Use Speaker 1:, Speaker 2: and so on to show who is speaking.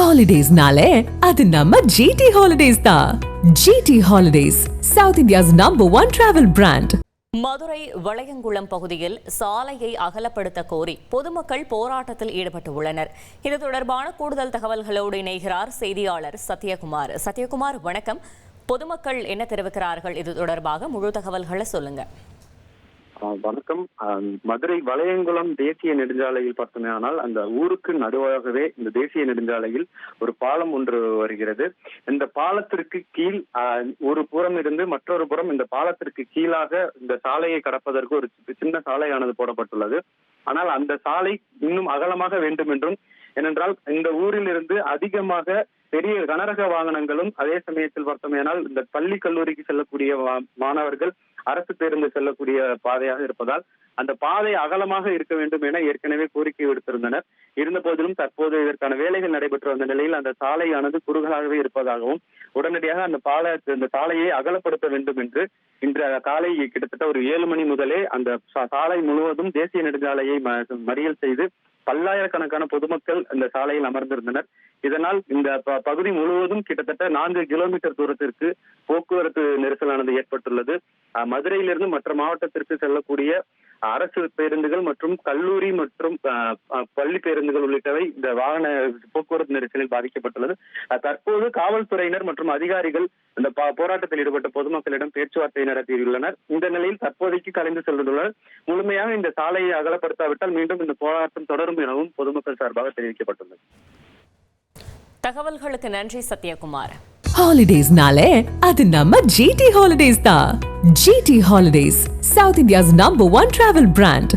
Speaker 1: Holidays-nale, அது நம்ம GT Holidays தான். GT Holidays, South India's #1 travel brand.
Speaker 2: Madurai Valayankulam பகுதியில் சாலையை அகலப்படுத்த கோரி பொதுமக்கள் போராட்டத்தில் ஈடுபட்டு உள்ளனர். இது தொடர்பான கூடுதல் தகவல்களோடு இணைகிறார் செய்தியாளர் சத்யகுமார். சத்யகுமார், வணக்கம். பொதுமக்கள் என்ன தெரிவிக்கிறார்கள்? இது தொடர்பாக முழு தகவல்களை சொல்லுங்க.
Speaker 3: வணக்கம். மதுரை வளையங்குளம் தேசிய நெடுஞ்சாலையில் பார்த்தோமேயானால் அந்த ஊருக்கு நடுவாகவே இந்த தேசிய நெடுஞ்சாலையில் ஒரு பாலம் ஒன்று வருகிறது. இந்த பாலத்திற்கு கீழ் ஒரு புறம் இருந்து மற்றொரு புறம் இந்த பாலத்திற்கு கீழாக இந்த சாலையை கடப்பதற்கு ஒரு சின்ன சாலையானது போடப்பட்டுள்ளது. ஆனால் அந்த சாலை இன்னும் அகலமாக வேண்டும் என்றும், ஏனென்றால் இந்த ஊரில் இருந்து அதிகமாக பெரிய கனரக வாகனங்களும் அதே சமயத்தில் பார்த்தோமேனால் இந்த பள்ளி கல்லூரிக்கு செல்லக்கூடிய மாணவர்கள் அரசு பேருந்து செல்லக்கூடிய பாதையாக இருப்பதால் அந்த பாதை அகலமாக இருக்க வேண்டும் என ஏற்கனவே கோரிக்கை விடுத்திருந்தனர். இருந்த போதிலும் தற்போது இதற்கான வேலைகள் நடைபெற்று வந்த நிலையில் அந்த சாலையானது குறுகலாகவே இருப்பதாகவும் உடனடியாக அந்த சாலையை அகலப்படுத்த வேண்டும் என்று இன்று காலை கிட்டத்தட்ட ஒரு 7 மணி முதலே அந்த சாலை முழுவதும் தேசிய நெடுஞ்சாலையை மறியல் செய்து பல்லாயிரக்கணக்கான பொதுமக்கள் இந்த சாலையில் அமர்ந்திருந்தனர். இதனால் இந்த பகுதி முழுவதும் கிட்டத்தட்ட 4 கிலோமீட்டர் தூரத்திற்கு போக்குவரத்து நெரிசலானது ஏற்பட்டுள்ளது. மதுரையிலிருந்து மற்ற மாவட்டத்திற்கு செல்லக்கூடிய அரசு பேருந்துகள் மற்றும் கல்லூரி மற்றும் பள்ளி பேருந்துகள் உள்ளிட்டவை இந்த வாகன போக்குவரத்து நெரிசலில் பாதிக்கப்பட்டுள்ளது. தற்போது காவல்துறையினர் மற்றும் அதிகாரிகள் இந்த போராட்டத்தில் ஈடுபட்ட பொதுமக்களிடம் பேச்சுவார்த்தை நடத்தியுள்ளனர். இந்த நிலையில் தற்போதைக்கு கலைந்து செல்வதுடன் முழுமையாக இந்த சாலையை அகலப்படுத்தாவிட்டால் மீண்டும் இந்த போராட்டம் தொடரும் எனவும் பொதுமக்கள் சார்பாக தெரிவிக்கப்பட்டுள்ளது.
Speaker 2: தகவல்களுக்கு நன்றி சத்யகுமார்.
Speaker 1: Holidays-nale, அது நம்ம GT Holidays தான். GT Holidays, South India's #1 travel brand.